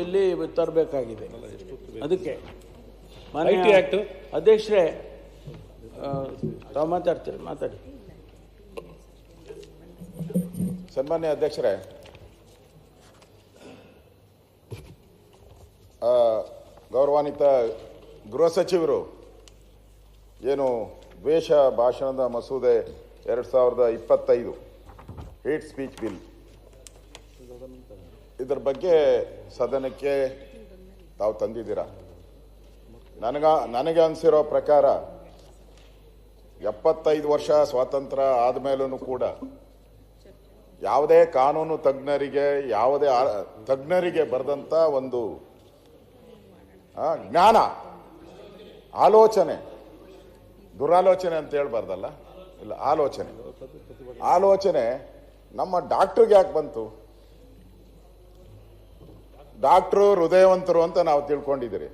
ಇಲ್ಲಿ ತರಬೇಕಾಗಿದೆ. ಅದಕ್ಕೆ ಮಾನ್ಯ ಅಧ್ಯಕ್ಷರೇ ತಾವು ಮಾತಾಡ್ತೀರಿ, ಮಾತಾಡಿ. ಸನ್ಮಾನ್ಯ ಅಧ್ಯಕ್ಷರೇ, ಗೌರವಾನ್ವಿತ ಗೃಹ ಸಚಿವರು ಏನು ದ್ವೇಷ ಭಾಷಣದ ಮಸೂದೆ 2025 ಹೇಟ್ ಸ್ಪೀಚ್ ಬಿಲ್ ಇದರ ಬಗ್ಗೆ ಸದನಕ್ಕೆ ತಾವು ತಂದಿದ್ದೀರಾ. ನನಗೆ ಅನಿಸಿರೋ ಪ್ರಕಾರ 75 ವರ್ಷ ಸ್ವಾತಂತ್ರ್ಯ ಆದಮೇಲೂ ಕೂಡ ಯಾವುದೇ ಕಾನೂನು ತಜ್ಞರಿಗೆ ಬರೆದಂಥ ಒಂದು ಜ್ಞಾನ, ಆಲೋಚನೆ, ದುರಾಲೋಚನೆ ಅಂತ ಹೇಳ್ಬಾರ್ದಲ್ಲ, ಇಲ್ಲ ಆಲೋಚನೆ ನಮ್ಮ ಡಾಕ್ಟ್ರಿಗೆ ಯಾಕೆ ಬಂತು? ಡಾಕ್ಟ್ರು ಹೃದಯವಂತರು ಅಂತ ನಾವು ತಿಳ್ಕೊಂಡಿದ್ದೀರಿ.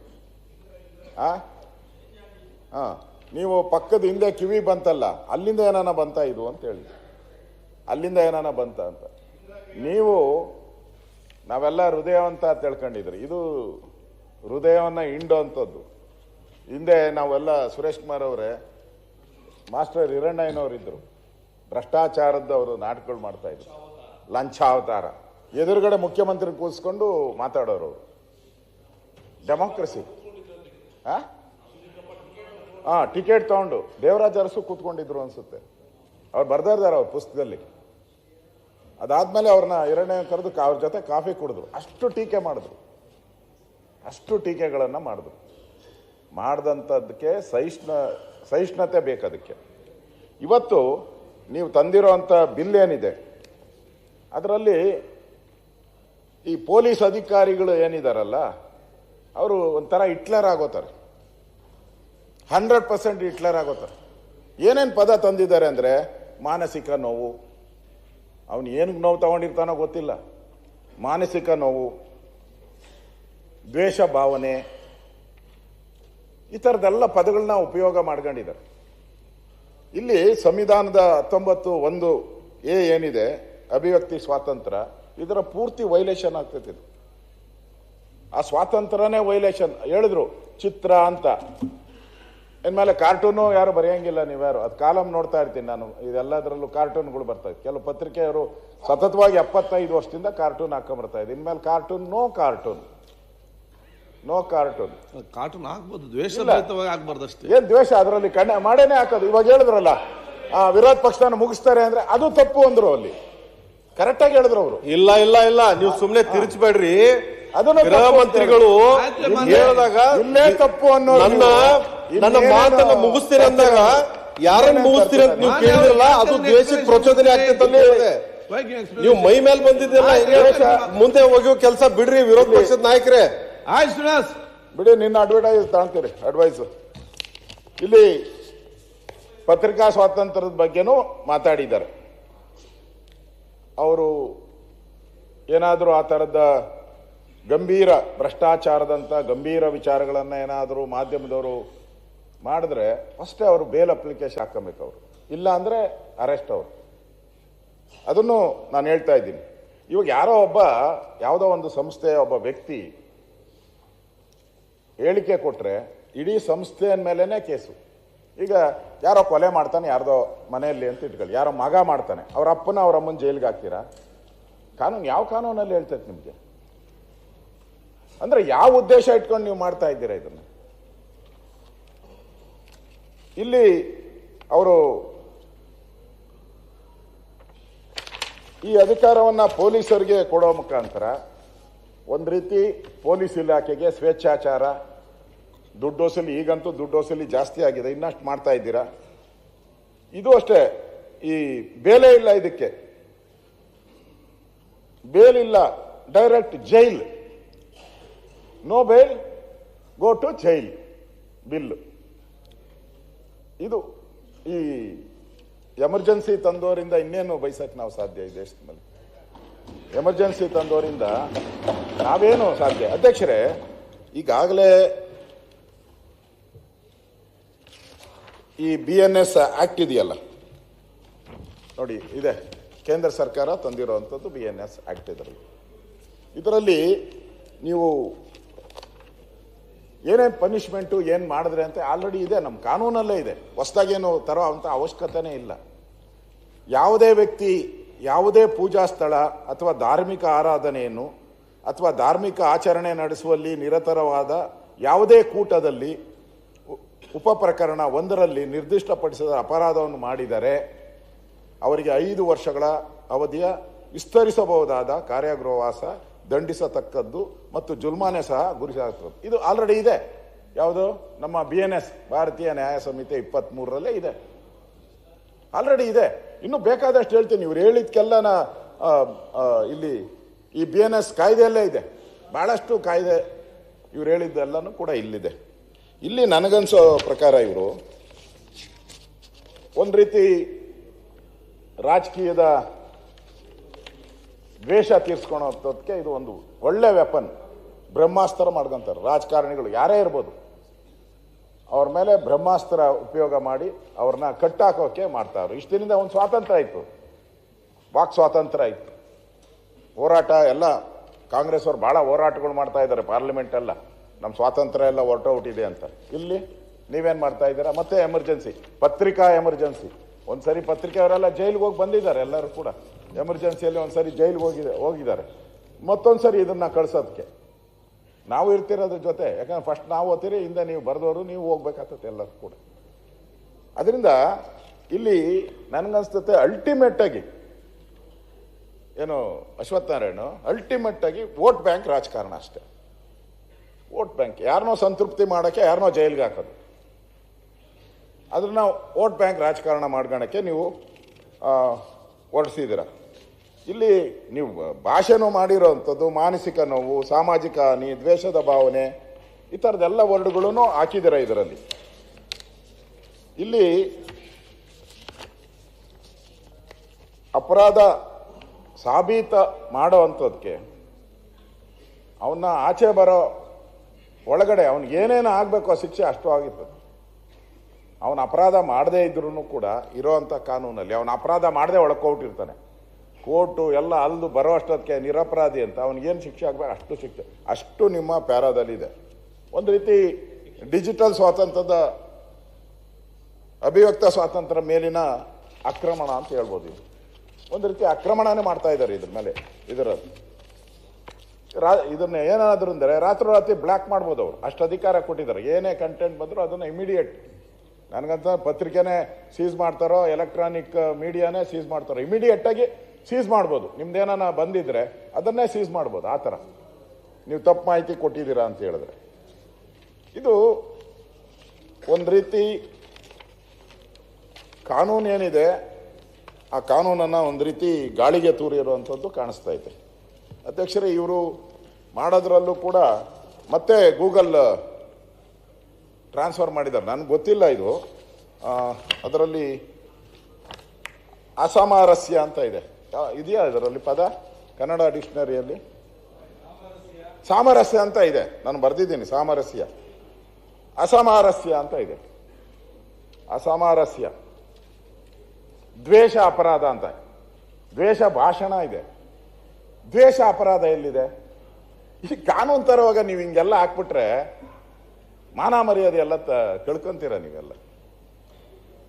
ನೀವು ಪಕ್ಕದ ಹಿಂದೆ ಕಿವಿ ಬಂತಲ್ಲ, ಅಲ್ಲಿಂದ ಏನಾನ ಬಂತ ಇದು ಅಂತ ಹೇಳಿ, ಅಲ್ಲಿಂದ ಏನಾನ ಬಂತ ಅಂತ ನಾವೆಲ್ಲ ಹೃದಯವಂತ ತಿಳ್ಕೊಂಡಿದ್ರಿ. ಇದು ಹೃದಯವನ್ನ ಹಿಂಡೋ ಅಂಥದ್ದು. ಹಿಂದೆ ನಾವೆಲ್ಲ ಸುರೇಶ್ ಕುಮಾರ್ ಅವರೇ, ಮಾಸ್ಟರ್ ಹಿರಣ್ಣಯ್ಯನವರಿದ್ದರು, ಭ್ರಷ್ಟಾಚಾರದವರು ನಾಟಕಗಳು ಮಾಡ್ತಾ ಇದ್ರು, ಲಂಚಾವತಾರ, ಎದುರುಗಡೆ ಮುಖ್ಯಮಂತ್ರಿ ಕೂರಿಸ್ಕೊಂಡು ಮಾತಾಡೋರು. ಡೆಮೋಕ್ರಸಿ. ಟಿಕೆಟ್ ತಗೊಂಡು ದೇವರಾಜ ಅರಸು ಕೂತ್ಕೊಂಡಿದ್ರು ಅನ್ಸುತ್ತೆ, ಅವ್ರು ಬರ್ದಾರ್ದಾರ ಅವ್ರ ಪುಸ್ತಕದಲ್ಲಿ. ಅದಾದ್ಮೇಲೆ ಅವ್ರನ್ನ ಹಿರಣ್ಣಯ್ಯ ಕರೆದು ಅವ್ರ ಜೊತೆ ಕಾಫಿ ಕುಡಿದ್ರು. ಅಷ್ಟು ಟೀಕೆಗಳನ್ನು ಮಾಡಿದ್ರು. ಮಾಡಿದಂಥದ್ದಕ್ಕೆ ಸಹಿಷ್ಣುತೆ ಬೇಕದಕ್ಕೆ. ಇವತ್ತು ನೀವು ತಂದಿರೋಂಥ ಬಿಲ್ ಏನಿದೆ ಅದರಲ್ಲಿ ಈ ಪೊಲೀಸ್ ಅಧಿಕಾರಿಗಳು ಏನಿದಾರಲ್ಲ, ಅವರು ಒಂಥರ ಹಿಟ್ಲರ್ ಆಗೋತಾರೆ, 100% ಹಿಟ್ಲರ್ ಆಗೋತಾರೆ. ಏನೇನು ಪದ ತಂದಿದ್ದಾರೆ ಅಂದರೆ ಮಾನಸಿಕ ನೋವು, ಅವನು ಏನಕ್ಕೆ ನೋವು ತಗೊಂಡಿರ್ತಾನೋ ಗೊತ್ತಿಲ್ಲ, ಮಾನಸಿಕ ನೋವು, ದ್ವೇಷ ಭಾವನೆ, ಈ ಥರದ್ದೆಲ್ಲ ಪದಗಳನ್ನ ಉಪಯೋಗ ಮಾಡ್ಕೊಂಡಿದ್ದಾರೆ. ಇಲ್ಲಿ ಸಂವಿಧಾನದ 19(1)(a) ಏನಿದೆ, ಅಭಿವ್ಯಕ್ತಿ ಸ್ವಾತಂತ್ರ್ಯ, ಇದರ ಪೂರ್ತಿ ವೈಲೇಷನ್ ಆಗ್ತೈತಿ. ಆ ಸ್ವಾತಂತ್ರ್ಯನೇ ವೈಲೇಷನ್. ಹೇಳಿದ್ರು ಚಿತ್ರ ಅಂತ, ಇನ್ಮೇಲೆ ಕಾರ್ಟೂನು ಯಾರು ಬರೆಯಂಗಿಲ್ಲ, ನೀವ್ಯಾರು ಅದು ಕಾಲಮ್ ನೋಡ್ತಾ ಇರ್ತೀನಿ ನಾನು, ಇದೆಲ್ಲದರಲ್ಲೂ ಕಾರ್ಟೂನ್ಗಳು ಬರ್ತಾ ಇದೆ. ಕೆಲವು ಪತ್ರಿಕೆಯವರು ಸತತವಾಗಿ 75 ವರ್ಷದಿಂದ ಕಾರ್ಟೂನ್ ಹಾಕೊಂಡ್ಬರ್ತಾ ಇದೆ. ಇನ್ಮೇಲೆ ಕಾರ್ಟೂನ್ ನೋ ಕಾರ್ಟೂನ್ ಆಗ್ಬೋದು, ದ್ವೇಷ ಆಗ್ಬಾರ್ದು ಅಷ್ಟೇ. ಏನ್ ದ್ವೇಷ ಅದರಲ್ಲಿ ಮಾಡೇನೆ ಹಾಕೋದು. ಇವಾಗ ಹೇಳಿದ್ರಲ್ಲ ವಿರೋಧ ಪಕ್ಷನ ಮುಗಿಸ್ತಾರೆ ಅಂದ್ರೆ ಅದು ತಪ್ಪು ಅಂದ್ರು, ಅಲ್ಲಿ ಕರೆಕ್ಟ್ ಆಗಿ ಹೇಳಿದ್ರು ಅವರು. ಇಲ್ಲ ನೀವು ಸುಮ್ನೆ ತಿರುಚಬೇಡ್ರಿ. ಗೃಹ ಮಂತ್ರಿಗಳು ಹೇಳಿದಾಗ ಇಲ್ಲೇ ತಪ್ಪು ಅನ್ನೋ ನನ್ನ ಮಾತನ್ನ ಮುಗಿಸ್ತೀರಿ ಅಂದಾಗ ಯಾರನ್ನು ಮುಗಿಸ್ತೀರಿ ಅಂತ ನೀವು ಕೇಳಿದ್ರಲ್ಲ, ಅದು ದ್ವೇಷಕ್ಕೆ ಪ್ರಚೋದನೆ ಆಗ್ತೈತಲ್ಲಿ. ನೀವು ಮೈ ಮೇಲೆ ಬಂದಿದ್ದೆಲ್ಲ ಮುಂದೆ ಹೋಗುವ ಕೆಲಸ ಬಿಡ್ರಿ ವಿರೋಧ ಪಕ್ಷದ ನಾಯಕರೇ. ಬಿಡಿ, ನಿನ್ನ ಅಡ್ವರ್ಟೈಸ್ ತಗೊಂತೀರಿ ಅಡ್ವೈಸ್. ಇಲ್ಲಿ ಪತ್ರಿಕಾ ಸ್ವಾತಂತ್ರ್ಯದ ಬಗ್ಗೆನೂ ಮಾತಾಡಿದ್ದಾರೆ. ಅವರು ಏನಾದರೂ ಆ ಥರದ ಗಂಭೀರ ಭ್ರಷ್ಟಾಚಾರದಂಥ ಗಂಭೀರ ವಿಚಾರಗಳನ್ನು ಏನಾದರೂ ಮಾಧ್ಯಮದವರು ಮಾಡಿದ್ರೆ ಅಷ್ಟೇ ಅವರು ಬೇಲ್ ಅಪ್ಲಿಕೇಶನ್ ಹಾಕಬೇಕು. ಅವರು ಇಲ್ಲ ಅಂದರೆ ಅರೆಸ್ಟ್. ಅವರು ಅದನ್ನು ನಾನು ಹೇಳ್ತಾ ಇದ್ದೀನಿ. ಇವಾಗ ಯಾವುದೋ ಒಂದು ಸಂಸ್ಥೆಯ ಒಬ್ಬ ವ್ಯಕ್ತಿ ಹೇಳಿಕೆ ಕೊಟ್ಟರೆ ಇಡೀ ಸಂಸ್ಥೆಯ ಮೇಲೇನೆ ಕೇಸು. ಈಗ ಯಾರೋ ಕೊಲೆ ಮಾಡ್ತಾನೆ ಯಾರ್ದೋ ಮನೆಯಲ್ಲಿ ಅಂತ ಇಟ್ಕೊಳ್ಳಿ, ಯಾರೋ ಮಗ ಮಾಡ್ತಾನೆ, ಅವ್ರ ಅಪ್ಪನ ಅವ್ರ ಅಮ್ಮನ ಜೈಲಿಗೆ ಹಾಕ್ತೀರಾ? ಕಾನೂನು ಯಾವ ಕಾನೂನಲ್ಲಿ ಹೇಳ್ತೈತೆ ನಿಮಗೆ? ಅಂದ್ರೆ ಯಾವ ಉದ್ದೇಶ ಇಟ್ಕೊಂಡು ನೀವು ಮಾಡ್ತಾ ಇದ್ದೀರಾ ಇದನ್ನ? ಇಲ್ಲಿ ಅವರು ಈ ಅಧಿಕಾರವನ್ನ ಪೊಲೀಸರಿಗೆ ಕೊಡೋ ಮುಖಾಂತರ ಒಂದು ರೀತಿ ಪೊಲೀಸ್ ಇಲಾಖೆಗೆ ಸ್ವೇಚ್ಛಾಚಾರ, ದುಡ್ಡು ವಸೂಲಿ, ಈಗಂತೂ ದುಡ್ಡು ವಸೂಲಿ ಜಾಸ್ತಿ ಆಗಿದೆ, ಇನ್ನಷ್ಟು ಮಾಡ್ತಾ ಇದ್ದೀರಾ. ಇದು ಅಷ್ಟೇ, ಈ ಬೇಲೆ ಇಲ್ಲ, ಇದಕ್ಕೆ ಬೇಲ್ ಇಲ್ಲ, direct jail, no bail go to jail bill. ಇದು ಈ ಎಮರ್ಜೆನ್ಸಿ ತಂದೋರಿಂದ ಇನ್ನೇನು ಬಯಸಕ್ಕೆ ನಾವು ಸಾಧ್ಯ? ಈ ದೇಶದಲ್ಲಿ ಎಮರ್ಜೆನ್ಸಿ ತಂದೋರಿಂದ ನಾವೇನು ಸಾಧ್ಯ? ಅಧ್ಯಕ್ಷರೇ, ಈಗಾಗಲೇ ಈ BNS ಆಕ್ಟ್ ಇದೆಯಲ್ಲ ನೋಡಿ, ಇದೆ, ಕೇಂದ್ರ ಸರ್ಕಾರ ತಂದಿರುವಂಥದ್ದು BNS ಆಕ್ಟ್. ಇದರಲ್ಲಿ ನೀವು ಏನೇನು ಪನಿಷ್ಮೆಂಟು ಏನು ಮಾಡಿದ್ರೆ ಅಂತ ಆಲ್ರೆಡಿ ಇದೆ, ನಮ್ಮ ಕಾನೂನಲ್ಲೇ ಇದೆ, ಹೊಸದಾಗೇನು ತರೋ ಅಂಥ ಅವಶ್ಯಕತೆನೇ ಇಲ್ಲ. ಯಾವುದೇ ವ್ಯಕ್ತಿ ಯಾವುದೇ ಪೂಜಾ ಸ್ಥಳ ಅಥವಾ ಧಾರ್ಮಿಕ ಆರಾಧನೆಯನ್ನು ಅಥವಾ ಧಾರ್ಮಿಕ ಆಚರಣೆ ನಡೆಸುವಲ್ಲಿ ನಿರತರವಾದ ಯಾವುದೇ ಕೂಟದಲ್ಲಿ ಉಪಪ್ರಕರಣ 1ರಲ್ಲಿ ನಿರ್ದಿಷ್ಟಪಡಿಸಿದ ಅಪರಾಧವನ್ನು ಮಾಡಿದರೆ ಅವರಿಗೆ 5 ವರ್ಷಗಳ ಅವಧಿಯ ವಿಸ್ತರಿಸಬಹುದಾದ ಕಾರಾಗೃಹವಾಸ ದಂಡಿಸತಕ್ಕದ್ದು ಮತ್ತು ಜುಲ್ಮಾನೆ ಸಹ ಗುರಿಯಾಗುತ್ತದೆ. ಇದು ಆಲ್ರೆಡಿ ಇದೆ. ಯಾವುದು? ನಮ್ಮ BNS ಭಾರತೀಯ ನ್ಯಾಯ ಸಂಹಿತೆ 23ರಲ್ಲೇ ಇದೆ, ಆಲ್ರೆಡಿ ಇದೆ. ಇನ್ನು ಬೇಕಾದಷ್ಟು ಹೇಳ್ತೀನಿ. ಇವ್ರು ಹೇಳಿದ್ಕೆಲ್ಲ ಇಲ್ಲಿ ಈ BNS ಕಾಯ್ದೆಯಲ್ಲೇ ಇದೆ, ಬಹಳಷ್ಟು ಕಾಯ್ದೆ ಇವ್ರು ಹೇಳಿದ್ದೆಲ್ಲನೂ ಕೂಡ ಇಲ್ಲಿದೆ. ಇಲ್ಲಿ ನನಗನ್ಸೋ ಪ್ರಕಾರ ಇವರು ಒಂದು ರೀತಿ ರಾಜಕೀಯದ ದ್ವೇಷ ತೀರ್ಸ್ಕೊಳೋದಕ್ಕೆ ಇದು ಒಂದು ಒಳ್ಳೆ ವೆಪನ್, ಬ್ರಹ್ಮಾಸ್ತ್ರ ಮಾಡ್ಕೊಂತಾರೆ. ರಾಜಕಾರಣಿಗಳು ಯಾರೇ ಇರ್ಬೋದು, ಅವ್ರ ಮೇಲೆ ಬ್ರಹ್ಮಾಸ್ತ್ರ ಉಪಯೋಗ ಮಾಡಿ ಅವ್ರನ್ನ ಕಟ್ಟಾಕೋಕೆ ಮಾಡ್ತಾರೆ. ಇಷ್ಟು ದಿನದಿಂದ ಒಂದು ಸ್ವಾತಂತ್ರ್ಯ ಇತ್ತು, ವಾಕ್ ಸ್ವಾತಂತ್ರ್ಯ ಇತ್ತು, ಹೋರಾಟ ಎಲ್ಲ ಕಾಂಗ್ರೆಸ್ ಅವ್ರು ಭಾಳ ಹೋರಾಟಗಳು ಮಾಡ್ತಾ ಇದ್ದಾರೆ ಪಾರ್ಲಿಮೆಂಟ್ ಎಲ್ಲ, ನಮ್ಮ ಸ್ವಾತಂತ್ರ್ಯ ಎಲ್ಲ ಹೊರಟೋಗ್ಬಿಟ್ಟಿದೆ ಅಂತ. ಇಲ್ಲಿ ನೀವೇನು ಮಾಡ್ತಾ ಇದ್ದೀರಾ? ಮತ್ತೆ ಎಮರ್ಜೆನ್ಸಿ, ಪತ್ರಿಕಾ ಎಮರ್ಜೆನ್ಸಿ. ಒಂದ್ಸರಿ ಪತ್ರಿಕೆಯವರೆಲ್ಲ ಜೈಲಿಗೆ ಹೋಗಿ ಬಂದಿದ್ದಾರೆ, ಎಲ್ಲರೂ ಕೂಡ ಎಮರ್ಜೆನ್ಸಿಯಲ್ಲಿ ಒಂದ್ಸರಿ ಜೈಲಿಗೆ ಹೋಗಿದ್ದಾರೆ. ಮತ್ತೊಂದು ಸರಿ ಇದನ್ನ ಕಳ್ಸೋದಕ್ಕೆ ನಾವು ಇರ್ತಿರೋದ್ರ ಜೊತೆ, ಯಾಕಂದ್ರೆ ಫಸ್ಟ್ ನಾವು ಓದ್ತೀರಿ, ಹಿಂದೆ ನೀವು ಬರೆದವರು ನೀವು ಹೋಗ್ಬೇಕಾಗ್ತದೆ ಎಲ್ಲರೂ ಕೂಡ. ಅದರಿಂದ ಇಲ್ಲಿ ನನಗನ್ಸ್ತತೆ ಅಲ್ಟಿಮೇಟ್ ಆಗಿ ಏನು ಅಶ್ವತ್ಥನಾರಾಯಣ, ಅಲ್ಟಿಮೇಟ್ ಆಗಿ ವೋಟ್ ಬ್ಯಾಂಕ್ ರಾಜಕಾರಣ ಅಷ್ಟೇ. ವೋಟ್ ಬ್ಯಾಂಕ್, ಯಾರನ್ನೋ ಸಂತೃಪ್ತಿ ಮಾಡೋಕ್ಕೆ ಯಾರನ್ನೋ ಜೈಲಿಗೆ ಹಾಕೋದು, ಅದನ್ನ ವೋಟ್ ಬ್ಯಾಂಕ್ ರಾಜಕಾರಣ ಮಾಡ್ಕೊಳಕ್ಕೆ ನೀವು ಹೊರಡಿಸಿದ್ದೀರ. ಇಲ್ಲಿ ನೀವು ಭಾಷೆನೂ ಮಾಡಿರೋವಂಥದ್ದು ಮಾನಸಿಕ ನೋವು, ಸಾಮಾಜಿಕ ಹಾನಿ, ದ್ವೇಷದ ಭಾವನೆ, ಈ ಥರದ್ದೆಲ್ಲ ವರ್ಡ್ಗಳೂ ಹಾಕಿದ್ದೀರ ಇದರಲ್ಲಿ. ಇಲ್ಲಿ ಅಪರಾಧ ಸಾಬೀತ ಮಾಡೋ ಅಂಥದ್ದಕ್ಕೆ ಅವನ್ನ ಆಚೆ ಬರೋ ಒಳಗಡೆ ಅವನಿಗೆ ಏನೇನು ಆಗಬೇಕು ಆ ಶಿಕ್ಷೆ ಅಷ್ಟು ಆಗಿರ್ತದೆ. ಅವನ ಅಪರಾಧ ಮಾಡದೇ ಇದ್ರೂ ಕೂಡ ಇರೋವಂಥ ಕಾನೂನಲ್ಲಿ ಅವನ ಅಪರಾಧ ಮಾಡದೆ ಒಳಕೋಬಿಟ್ಟಿರ್ತಾನೆ. ಕೋರ್ಟು ಎಲ್ಲ ಅಲ್ದು ಬರೋ ಅಷ್ಟೊತ್ತಿಗೆ ನಿರಪರಾಧಿ ಅಂತ ಅವನಿಗೇನು ಶಿಕ್ಷೆ ಆಗಬೇಕು ಅಷ್ಟು ಶಿಕ್ಷೆ, ಅಷ್ಟು ನಿಮ್ಮ ಪ್ಯಾರಾದಲ್ಲಿದೆ. ಒಂದು ರೀತಿ ಡಿಜಿಟಲ್ ಸ್ವಾತಂತ್ರ್ಯದ ಅಭಿವ್ಯಕ್ತ ಸ್ವಾತಂತ್ರ್ಯ ಮೇಲಿನ ಆಕ್ರಮಣ ಅಂತ ಹೇಳ್ಬೋದು. ಇದು ಒಂದು ರೀತಿ ಆಕ್ರಮಣನೇ ಮಾಡ್ತಾ ಇದ್ದಾರೆ ಇದ್ರ ಮೇಲೆ. ಇದನ್ನ ಏನಾದರೂ ಅಂದರೆ ರಾತ್ರೋರಾತ್ರಿ ಬ್ಲ್ಯಾಕ್ ಮಾಡ್ಬೋದು ಅವರು, ಅಷ್ಟು ಅಧಿಕಾರ ಕೊಟ್ಟಿದ್ದಾರೆ. ಏನೇ ಕಂಟೆಂಟ್ ಬಂದರೂ ಅದನ್ನು ಇಮಿಡಿಯೇಟ್, ನನಗಂತ ಪತ್ರಿಕೆನೇ ಸೀಸ್ ಮಾಡ್ತಾರೋ, ಎಲೆಕ್ಟ್ರಾನಿಕ್ ಮೀಡಿಯಾನೇ ಸೀಸ್ ಮಾಡ್ತಾರೋ, ಇಮಿಡಿಯೇಟಾಗಿ ಸೀಸ್ ಮಾಡ್ಬೋದು. ನಿಮ್ದೇನ ಬಂದಿದ್ರೆ ಅದನ್ನೇ ಸೀಸ್ ಮಾಡ್ಬೋದು. ಆ ಥರ ನೀವು ತಪ್ಪು ಮಾಹಿತಿ ಕೊಟ್ಟಿದ್ದೀರಾ ಅಂತ ಹೇಳಿದ್ರೆ ಇದು ಒಂದು ರೀತಿ ಕಾನೂನು ಏನಿದೆ ಆ ಕಾನೂನನ್ನು ಒಂದು ರೀತಿ ಗಾಳಿಗೆ ತೂರಿರುವಂಥದ್ದು ಕಾಣಿಸ್ತಾ ಇದೆ. ಅಧ್ಯಕ್ಷರೇ, ಇವರು ಮಾಡೋದ್ರಲ್ಲೂ ಕೂಡ ಮತ್ತೆ ಗೂಗಲ್ ಟ್ರಾನ್ಸ್ಫರ್ ಮಾಡಿದ್ದಾರೆ, ನನಗೆ ಗೊತ್ತಿಲ್ಲ ಇದು. ಅದರಲ್ಲಿ ಅಸಾಮರಸ್ಯ ಅಂತ ಇದೆ, ಇದೆಯಾ ಇದರಲ್ಲಿ ಪದ ಕನ್ನಡ ಡಿಕ್ಷನರಿಯಲ್ಲಿ? ಸಾಮರಸ್ಯ ಅಂತ ಇದೆ, ನಾನು ಬರೆದಿದ್ದೀನಿ ಸಾಮರಸ್ಯ. ಅಸಾಮರಸ್ಯ ಅಂತ ಇದೆ, ಅಸಾಮರಸ್ಯ. ದ್ವೇಷ ಅಪರಾಧ ಅಂತ, ದ್ವೇಷ ಭಾಷಣ ಇದೆ, ದ್ವೇಷ ಅಪರಾಧ ಎಲ್ಲಿದೆ? ಈ ಕಾನೂನು ತರುವಾಗ ನೀವು ಹಿಂಗೆಲ್ಲ ಹಾಕ್ಬಿಟ್ರೆ ಮಾನ ಮರ್ಯಾದೆ ಎಲ್ಲ ಕಳ್ಕೊಂತೀರ ನೀವೆಲ್ಲ.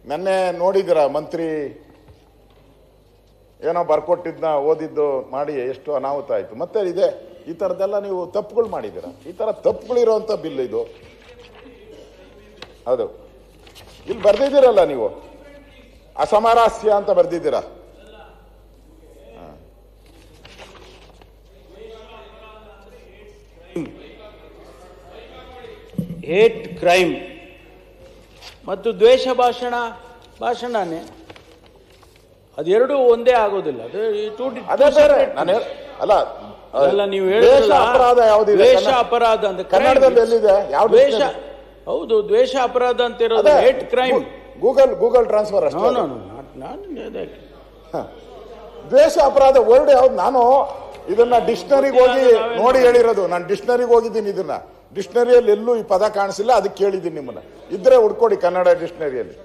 ನೆನ್ನೆ ನೋಡಿದ್ದೀರ ಮಂತ್ರಿ ಏನೋ ಬರ್ಕೊಟ್ಟಿದ್ನ ಓದಿದ್ದು ಮಾಡಿ ಎಷ್ಟು ಅನಾಹುತ ಆಯಿತು. ಮತ್ತೆ ಇದೆ ಈ ಥರದ್ದೆಲ್ಲ ನೀವು ತಪ್ಪುಗಳು ಮಾಡಿದ್ದೀರ. ಈ ಥರ ತಪ್ಪುಗಳಿರೋಂಥ ಬಿಲ್ ಇದು. ಹೌದು, ಇಲ್ಲಿ ಬರ್ದಿದ್ದೀರಲ್ಲ ನೀವು, ಅಸಾಮರಸ್ಯ ಅಂತ ಬರ್ದಿದ್ದೀರಾ. ಹೇಟ್ ಕ್ರೈಮ್ ಮತ್ತು ದ್ವೇಷ ಭಾಷಣನೇ, ಅದೆರಡೂ ಒಂದೇ ಆಗೋದಿಲ್ಲ. ಅದೇ ಬೇರೆ. ಅಲ್ಲ, ನೀವು ಅಪರಾಧ ಯಾವುದಿದೆ? ದ್ವೇಷ ಅಪರಾಧ ಅಂತ ಕನ್ನಡದಲ್ಲಿ ಎಲ್ಲಿದೆ? ಯಾವ ದ್ವೇಷ? ಹೌದು, ದ್ವೇಷ ಅಪರಾಧ ಅಂತ ಇರೋದು ಹೇಟ್ ಕ್ರೈಮ್. ಗೂಗಲ್ ಟ್ರಾನ್ಸ್ಫರ್ ಅಷ್ಟೇ. ನಾನು ದ್ವೇಷ ಅಪರಾಧ ವರ್ಡ್ ಯಾವ್ದು? ನಾನು ಇದನ್ನ ಡಿಕ್ಷನರಿಗೆ ಹೋಗಿ ನೋಡಿ ಹೇಳಿರೋದು. ನಾನು ಡಿಕ್ಷನರಿಗೆ ಹೋಗಿದ್ದೀನಿ, ಇದನ್ನ ಡಿಕ್ಷನರಿಯಲ್ಲಿ ಎಲ್ಲೂ ಈ ಪದ ಕಾಣಿಸಿಲ್ಲ, ಅದಕ್ಕೆ ಕೇಳಿದ್ದೀನಿ ನಿಮ್ಮನ್ನ. ಇದ್ರೆ ಹುಡ್ಕೊಡಿ ಕನ್ನಡ ಡಿಕ್ಷನರಿಯಲ್ಲಿ.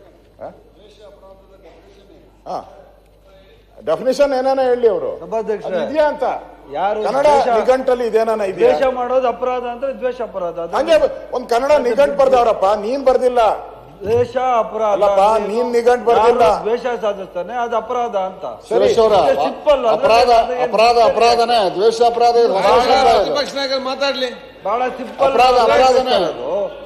ಡೆಫಿನೇಷನ್ ಏನೇನೋ ಹೇಳಿ ಅವರು ಇದೆಯಾ ಅಂತ. ಯಾರು ಕನ್ನಡ ನಿಘಂಟಲ್ಲಿ ಇದೇನ ಇದೆಯಾ? ದ್ವೇಷ ಮಾಡೋದು ಅಪರಾಧ ಅಂದ್ರೆ ದ್ವೇಷ ಅಪರಾಧ. ಹಂಗೆ ಒಂದ್ ಕನ್ನಡ ನಿಘಂಟ್ ಬರ್ದವ್ರಪ್ಪ, ನೀನ್ ಬರ್ದಿಲ್ಲ. ದ್ವೇಷ ಅಪರಾಧ ಅಲ್ಲಪ್ಪ, ನೀನ್ ನಿಘಂಟ್ ಬರ್ದಿಲ್ಲ. ದ್ವೇಷ ಸಾಧಿಸ್ತಾನೆ ಅದು ಅಪರಾಧ ಅಂತ. ಸುರೇಶ್ ಅವರ ಸಿಂಪಲ್ ಅಪರಾಧನೇ, ದ್ವೇಷ ಅಪರಾಧ ಪ್ರತಿಪಕ್ಷ ನಾಯಕರು ಮಾತಾಡ್ಲಿ. ಬಹಳ ಸಿಂಪಲ್ ಅಪರಾಧನೇ.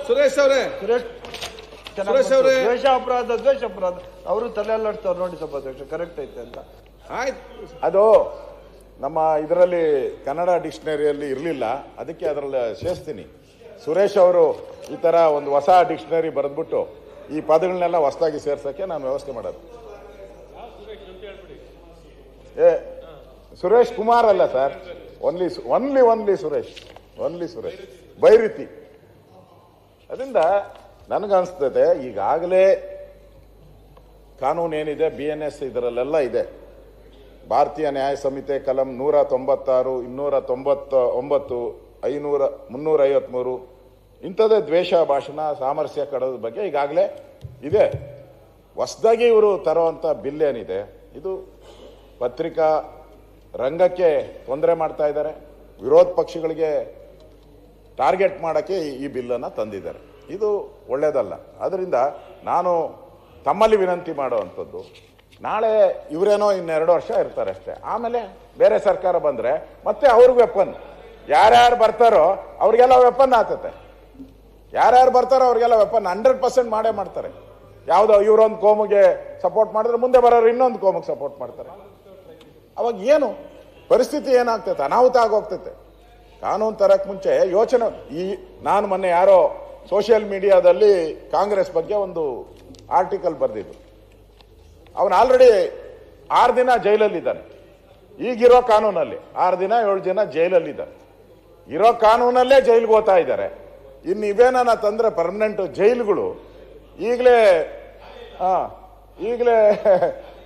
ಸುರೇಶ್ ಅವರೇ, ಸುರೇಶ್ ಅವರೇ. ದ್ವೇಷ ಅಪರಾಧ ಅವರು ತಲೆ ಅಲ್ಲಾಡ್ತಾವ್ರು ನೋಡಿ ಸಭಾಧ್ಯಕ್ಷ, ಕರೆಕ್ಟ್ ಐತೆ ಅಂತ. ಆಯ್ತು, ಅದು ನಮ್ಮ ಇದರಲ್ಲಿ ಕನ್ನಡ ಡಿಕ್ಷನರಿಯಲ್ಲಿ ಇರಲಿಲ್ಲ, ಅದಕ್ಕೆ ಅದರಲ್ಲಿ ಸೇರಿಸ್ತೀನಿ. ಸುರೇಶ್ ಅವರು ಈ ತರ ಒಂದು ಹೊಸ ಡಿಕ್ಷನರಿ ಬರೆದ್ಬಿಟ್ಟು ಈ ಪದಗಳನ್ನೆಲ್ಲ ಹೊಸದಾಗಿ ಸೇರ್ಸಕ್ಕೆ ನಾನು ವ್ಯವಸ್ಥೆ ಮಾಡೋದು. ಸುರೇಶ್ ಕುಮಾರ್ ಅಲ್ಲ ಸರ್, ಓನ್ಲಿ ಸುರೇಶ್ ಬೈರಿತಿ. ಅದರಿಂದ ನನಗನ್ಸ್ತದೆ ಈಗಾಗಲೇ ಕಾನೂನು ಏನಿದೆ BNS ಇದರಲ್ಲೆಲ್ಲ ಇದೆ. ಭಾರತೀಯ ನ್ಯಾಯ ಸಂಹಿತೆ ಕಲಂ 196, 299, 500, 353 ಇಂಥದ್ದೇ ದ್ವೇಷ ಭಾಷಣ, ಸಾಮರಸ್ಯ ಕಡೋದ್ರ ಬಗ್ಗೆ ಈಗಾಗಲೇ ಇದೆ. ಹೊಸದಾಗಿ ಇವರು ತರುವಂಥ ಬಿಲ್ ಏನಿದೆ ಇದು ಪತ್ರಿಕಾ ರಂಗಕ್ಕೆ ತೊಂದರೆ ಮಾಡ್ತಾ ಇದ್ದಾರೆ, ವಿರೋಧ ಪಕ್ಷಗಳಿಗೆ ಟಾರ್ಗೆಟ್ ಮಾಡೋಕ್ಕೆ ಈ ಬಿಲ್ಲನ್ನು ತಂದಿದ್ದಾರೆ. ಇದು ಒಳ್ಳೆಯದಲ್ಲ. ಅದರಿಂದ ನಾನು ತಮ್ಮಲ್ಲಿ ವಿನಂತಿ ಮಾಡುವಂಥದ್ದು, ನಾಳೆ ಇವರೇನೋ 2 ವರ್ಷ ಇರ್ತಾರೆ ಅಷ್ಟೇ, ಆಮೇಲೆ ಬೇರೆ ಸರ್ಕಾರ ಬಂದರೆ ಮತ್ತೆ ಅವ್ರಿಗೆ ವೆಪನ್, ಯಾರ್ಯಾರು ಬರ್ತಾರೋ ಅವ್ರಿಗೆಲ್ಲ ವೆಪನ್ ಆಗ್ತತೆ. ಯಾರ್ಯಾರು ಬರ್ತಾರೋ ಅವ್ರಿಗೆಲ್ಲ ವೆಪನ್ 100% ಮಾಡೇ ಮಾಡ್ತಾರೆ. ಯಾವುದೋ ಇವರೊಂದು ಕೋಮಿಗೆ ಸಪೋರ್ಟ್ ಮಾಡಿದ್ರೆ ಮುಂದೆ ಬರೋರು ಇನ್ನೊಂದು ಕೋಮಿಗೆ ಸಪೋರ್ಟ್ ಮಾಡ್ತಾರೆ. ಅವಾಗ ಏನು ಪರಿಸ್ಥಿತಿ ಏನಾಗ್ತೈತೆ, ಅನಾಹುತ ಆಗೋಗ್ತೈತೆ. ಕಾನೂನು ತರಕ್ಕೆ ಮುಂಚೆ ಯೋಚನೆ. ನಾನು ಮೊನ್ನೆ ಯಾರೋ ಸೋಷಿಯಲ್ ಮೀಡಿಯಾದಲ್ಲಿ ಕಾಂಗ್ರೆಸ್ ಬಗ್ಗೆ ಒಂದು ಆರ್ಟಿಕಲ್ ಬರೆದಿದ್ದು, ಅವನು ಆಲ್ರೆಡಿ 6 ದಿನ ಜೈಲಲ್ಲಿದ್ದಾನೆ. ಈಗಿರೋ ಕಾನೂನಲ್ಲಿ 6 ದಿನ 7 ದಿನ ಜೈಲಲ್ಲಿದ್ದಾನೆ. ಇರೋ ಕಾನೂನಲ್ಲೇ ಜೈಲಿಗೆ ಹೋಗ್ತಾ ಇದ್ದಾರೆ. ಇನ್ನು ಇವೇನ ತಂದ್ರೆ ಪರ್ಮನೆಂಟ್ ಜೈಲುಗಳು ಈಗಲೇ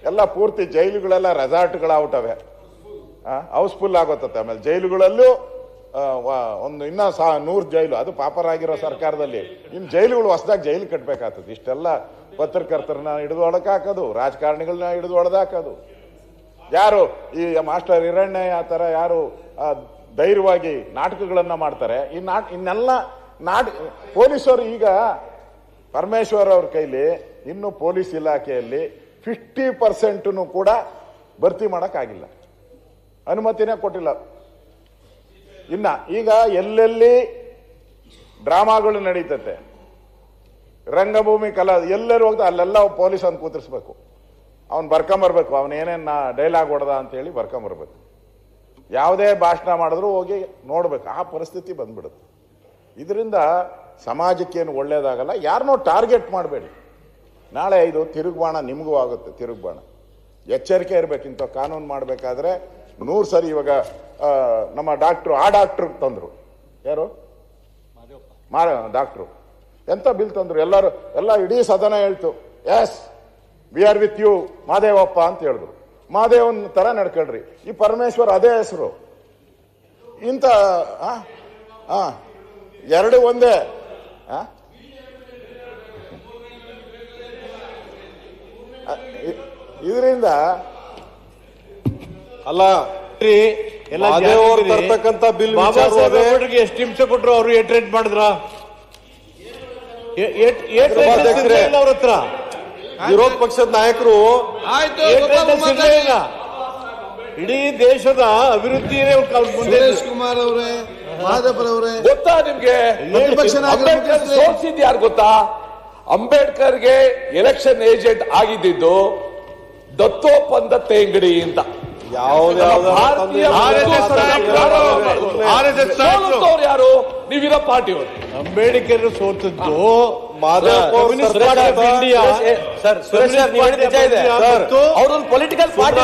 ಎಲ್ಲ ಪೂರ್ತಿ ಜೈಲುಗಳೆಲ್ಲ ರೆಸಾರ್ಟ್ಗಳಾಗ್ಬಿಟ್ಟವೆ, ಹೌಸ್ಫುಲ್ ಆಗೋತತೆ. ಆಮೇಲೆ ಜೈಲುಗಳಲ್ಲೂ ಒಂದು ಇನ್ನೂ 100 ಜೈಲು, ಅದು ಪಾಪರಾಗಿರೋ ಸರ್ಕಾರದಲ್ಲಿ ಇನ್ನು ಜೈಲುಗಳು ಹೊಸದಾಗಿ ಜೈಲು ಕಟ್ಟಬೇಕಾಗ್ತದೆ. ಇಷ್ಟೆಲ್ಲ ಪತ್ರಕರ್ತರನ್ನ ಹಿಡಿದು ಹೊಡಕಾಕೋದು, ರಾಜಕಾರಣಿಗಳನ್ನ ಹಿಡಿದು ಹೊಡೆದಾಕೋದು. ಯಾರು ಈ ಮಾಸ್ಟರ್ ಹಿರಣ್ಯ ಆ ಥರ ಯಾರು ಧೈರ್ಯವಾಗಿ ನಾಟಕಗಳನ್ನ ಮಾಡ್ತಾರೆ, ಇನ್ನೆಲ್ಲ ಪೊಲೀಸರು ಈಗ ಪರಮೇಶ್ವರ್ ಅವ್ರ ಕೈಲಿ ಇನ್ನು ಪೊಲೀಸ್ ಇಲಾಖೆಯಲ್ಲಿ 50% ಕೂಡ ಭರ್ತಿ ಮಾಡೋಕ್ಕಾಗಿಲ್ಲ, ಅನುಮತಿನೇ ಕೊಟ್ಟಿಲ್ಲ. ಈಗ ಎಲ್ಲೆಲ್ಲಿ ಡ್ರಾಮಾಗಳು ನಡೀತತೆ, ರಂಗಭೂಮಿ ಕಲಾ ಎಲ್ಲರೂ ಹೋಗ್ತಾ ಅಲ್ಲೆಲ್ಲ ಪೊಲೀಸ್ ಅಂತ ಕೂತಿರ್ಸ್ಬೇಕು. ಅವ್ನು ಬರ್ಕೊಂಬರ್ಬೇಕು, ಅವನೇನೇನು ಡೈಲಾಗ್ ಹೊಡೆದ ಅಂತೇಳಿ ಬರ್ಕೊಂಬರ್ಬೇಕು. ಯಾವುದೇ ಭಾಷಣ ಮಾಡಿದ್ರು ಹೋಗಿ ನೋಡ್ಬೇಕು. ಆ ಪರಿಸ್ಥಿತಿ ಬಂದ್ಬಿಡುತ್ತೆ. ಇದರಿಂದ ಸಮಾಜಕ್ಕೇನು ಒಳ್ಳೇದಾಗಲ್ಲ. ಯಾರನ್ನೋ ಟಾರ್ಗೆಟ್ ಮಾಡಬೇಡಿ. ನಾಳೆ ಇದು ತಿರುಗುಬಾಣ ನಿಮಗೂ ಆಗುತ್ತೆ. ತಿರುಗುಬಾಣ ಎಚ್ಚರಿಕೆ ಇರಬೇಕು. ಇಂಥ ಕಾನೂನು ಮಾಡಬೇಕಾದ್ರೆ 100 ಸರಿ. ಇವಾಗ ನಮ್ಮ ಡಾಕ್ಟ್ರು ತಂದರು, ಯಾರು ಡಾಕ್ಟ್ರು ಎಂತ ಬಿಲ್ ತಂದ್ರು, ಎಲ್ಲ ಇಡೀ ಸದನ ಹೇಳ್ತು, yes we are with you Madevappa ಅಂತ ಹೇಳಿದ್ರು. ಮಾದೇವನ್ ತರ ನಡ್ಕೊಳ್ರಿ. ಈ ಪರಮೇಶ್ವರ್ ಅದೇ ಹೆಸರು. ಇಂಥ ಎರಡು ಒಂದೇ. ಇದರಿಂದ ಅಲ್ಲ ತರ್ತಕ್ಕಂಥ ಬಿಲ್ ಬಾಬಾ ಸಾಹೇಬ್ ಅಂಬೇಡ್ಕರ್ಗೆ ಎಷ್ಟು ಹಿಂಸೆ ಕೊಟ್ಟರು, ಅವರು ಏಟ್ ಮಾಡಿದ್ರ ಅವ್ರ ಹತ್ರ ವಿರೋಧ ಪಕ್ಷದ ನಾಯಕರು ಇಡೀ ದೇಶದ ಅಭಿವೃದ್ಧಿಯೇ ಸುರೇಶ್ ಕುಮಾರ್ ಅವರೇ, ಮಾದೇವರ್ ಅವರೇ, ಗೊತ್ತಾ ನಿಮ್ಗೆ ಅಂಬೇಡ್ಕರ್ ಸೋಲ್ಸಿದ್ ಯಾರು ಗೊತ್ತಾ? ಅಂಬೇಡ್ಕರ್ಗೆ ಎಲೆಕ್ಷನ್ ಏಜೆಂಟ್ ಆಗಿದ್ದು ದತ್ತೋಪಂತ ತೇಂಗಡಿ ಅಂತ. ಯಾರು? ನೀವಿರೋ ಪಾರ್ಟಿಯವರು. ಅಂಬೇಡ್ಕರ್ ಸೋತದ್ದು ಅವ್ರೊಂದು ಪೊಲಿಟಿಕಲ್ ಪಾರ್ಟಿ